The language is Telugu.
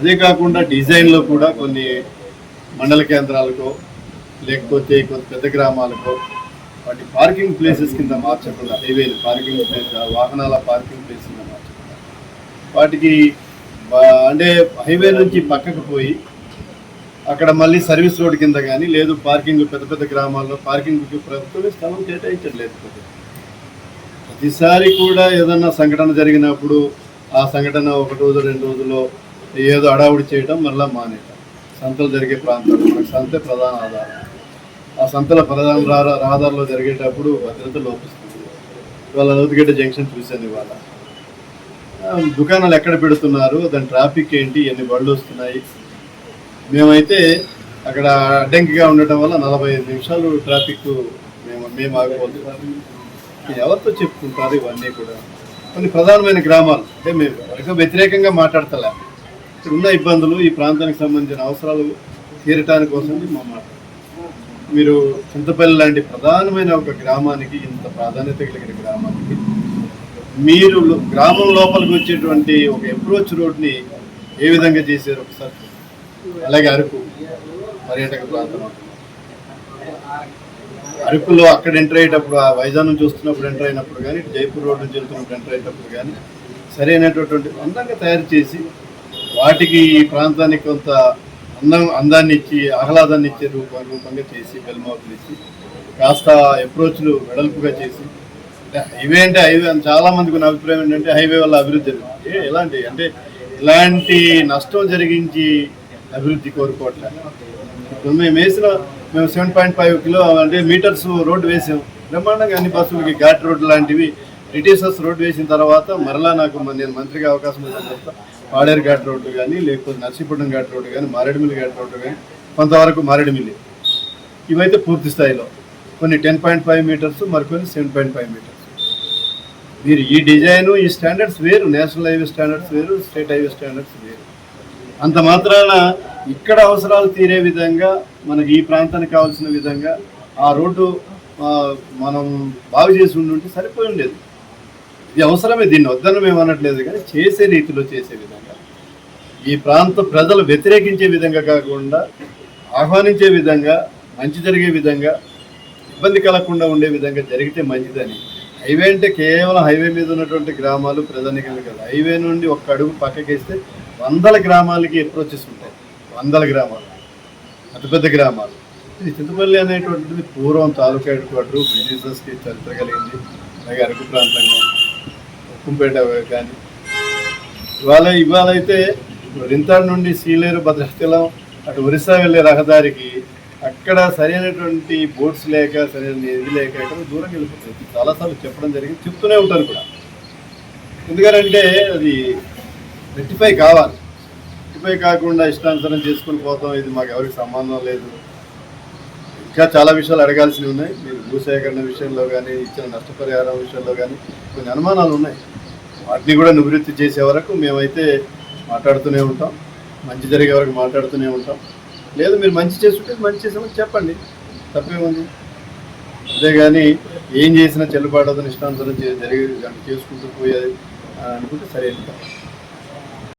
అదే కాకుండా డిజైన్లో కూడా కొన్ని మండల కేంద్రాలకో లేకపోతే కొంత పెద్ద గ్రామాలకో వాటి పార్కింగ్ ప్లేసెస్ కింద మార్చకుండా, హైవేలు పార్కింగ్ ప్లేస్, వాహనాల పార్కింగ్ ప్లేస్ కింద మార్చకుండా వాటికి అంటే హైవే నుంచి పక్కకు పోయి అక్కడ మళ్ళీ సర్వీస్ రోడ్ కింద కానీ లేదు పార్కింగ్ పెద్ద పెద్ద గ్రామాల్లో పార్కింగ్కి ప్రభుత్వమే స్థలం కేటాయించట్లేదు. ప్రతిసారి కూడా ఏదన్నా సంఘటన జరిగినప్పుడు ఆ సంఘటన 1 రోజు 2 రోజుల్లో ఏదో అడావుడి చేయడం మళ్ళీ మానేయటం. సంతలు జరిగే ప్రాంతాలు మనకు సంతే ప్రధాన ఆధారం. ఆ సంతల ప్రధాన రహదారిలో జరిగేటప్పుడు భద్రత లోపిస్తుంది. ఇవాళ లోతుగడ్డ జంక్షన్ చూశాను. ఇవాళ దుకాణాలు ఎక్కడ పెడుతున్నారు, దాని ట్రాఫిక్ ఏంటి, ఎన్ని బళ్ళు వస్తున్నాయి. మేమైతే అక్కడ అడ్డంకిగా ఉండటం వల్ల 45 నిమిషాలు ట్రాఫిక్ మేము ఆగిపోతున్నాం. ఎవరితో చెప్పుకుంటారు ఇవన్నీ కూడా? కొన్ని ప్రధానమైన గ్రామాలు అంటే మేము వ్యతిరేకంగా మాట్లాడతలే, ఇక్కడ ఉన్న ఇబ్బందులు ఈ ప్రాంతానికి సంబంధించిన అవసరాలు తీరటానికి కోసం మా మాట. మీరు చింతపల్లి లాంటి ప్రధానమైన ఒక గ్రామానికి, ఇంత ప్రాధాన్యత కలిగిన గ్రామానికి మీరు గ్రామం లోపలికి వచ్చేటువంటి ఒక అప్రోచ్ రోడ్ని ఏ విధంగా చేశారు ఒకసారి. అలాగే అరకు పర్యాటక ప్రాంతం, అరకులో అక్కడ ఎంటర్ అయ్యేటప్పుడు ఆ వైజాగ్ నుంచి వస్తున్నప్పుడు ఎంటర్ అయినప్పుడు కానీ, జైపూర్ రోడ్ నుంచి వెళ్తున్నప్పుడు ఎంటర్ అయ్యేటప్పుడు కానీ సరైనటువంటి అందంగా తయారు చేసి వాటికి ఈ ప్రాంతానికి కొంత అందాన్ని ఇచ్చి ఆహ్లాదాన్ని ఇచ్చే రూపంగా చేసి బెల్మౌతులు ఇచ్చి కాస్త అప్రోచ్లు వెడల్పుగా చేసి హైవే అంటే హైవే అని చాలా మందికి ఉన్న అభిప్రాయం ఏంటంటే హైవే వల్ల అభివృద్ధి జరుగుతుంది. ఎలాంటి అంటే ఇలాంటి నష్టం జరిగించి అభివృద్ధి కోరుకోవట్లేదు. ఇప్పుడు మేము 7.5 కిలో అంటే మీటర్స్ రోడ్డు వేసాం బ్రహ్మాండంగా. అన్ని బస్సులకి ఘాట్ రోడ్డు లాంటివి రిటీసర్స్ రోడ్డు వేసిన తర్వాత మరలా నేను మంత్రిగా అవకాశం వచ్చిన తర్వాత పాడేరు ఘాట్ రోడ్డు కానీ, లేకపోతే నర్సీపట్నం ఘాట్ రోడ్డు కానీ, మారేడుమిల్లి ఘాట్ రోడ్డు కానీ, కొంతవరకు మారేడుమిల్లి ఇవైతే పూర్తి స్థాయిలో కొన్ని 10.5 మీటర్స్, మరికొన్ని 7.5 మీటర్స్. మీరు ఈ డిజైను ఈ స్టాండర్డ్స్ వేరు, నేషనల్ హైవే స్టాండర్డ్స్ వేరు, స్టేట్ హైవే స్టాండర్డ్స్ వేరు. అంత మాత్రాన ఇక్కడ అవసరాలు తీరే విధంగా మనకి ఈ ప్రాంతానికి కావాల్సిన విధంగా ఆ రోడ్డు మనం బాగు చేసి ఉంటే సరిపోయి ఉండేది. ఇది అవసరమే, దీన్ని వద్దని మేము అనట్లేదు, కానీ చేసే రీతిలో చేసే విధంగా, ఈ ప్రాంత ప్రజలు వ్యతిరేకించే విధంగా కాకుండా ఆహ్వానించే విధంగా, మంచి జరిగే విధంగా, ఇబ్బంది కలగకుండా ఉండే విధంగా జరిగితే మంచిదని. హైవే అంటే కేవలం హైవే మీద ఉన్నటువంటి గ్రామాలు ప్రధానికంగా కాదు, హైవే నుండి ఒక్క అడుగు పక్కకేస్తే 100 గ్రామాలకి అప్రోచెస్ ఉంటాయి. 100 గ్రామాలు, పెద్ద పెద్ద గ్రామాలు. ఇది చింతపల్లి అనేటువంటిది పూర్వం తాలూకా హెడ్ క్వార్టరు, బ్రిటిషర్స్కి చరిత్ర కలిగింది. అలాగే అరకు ప్రాంతంగా ఉక్కుంపేట కానీ ఇవాళ అయితే రింతాడు నుండి సీలేరు, భద్రాచలం అటు ఒరిస్సా వెళ్ళే రహదారికి అక్కడ సరైనటువంటి బోట్స్ లేక, సరైన ఇది లేక ఎక్కడ దూరం వెళ్ళిపోతుంది. చాలాసార్లు చెప్పడం జరిగింది, చెప్తూనే ఉంటారు కూడా. ఎందుకంటే అది రెక్టిఫై కావాలి. రెక్టిఫై కాకుండా ఇష్టానుసారం చేసుకుని పోతాం, ఇది మాకు ఎవరికి సంబంధం లేదు. ఇంకా చాలా విషయాలు అడగాల్సినవి ఉన్నాయి. మీరు భూసేకరణ విషయంలో కానీ, ఇచ్చిన నష్టపరిహారం విషయంలో కానీ కొన్ని అనుమానాలు ఉన్నాయి. వాటిని కూడా నివృత్తి చేసే వరకు మేమైతే మాట్లాడుతూనే ఉంటాం, మంచి జరిగే వరకు మాట్లాడుతూనే ఉంటాం. లేదు మీరు మంచి చేస్తుంటే మంచి చేసామని చెప్పండి, తప్పేముంది. అంతేగాని ఏం చేసినా చెల్లుబాటు ఇష్టానుసారం చేసుకుంటూ పోయేది అనుకుంటే సరైనది కాదు.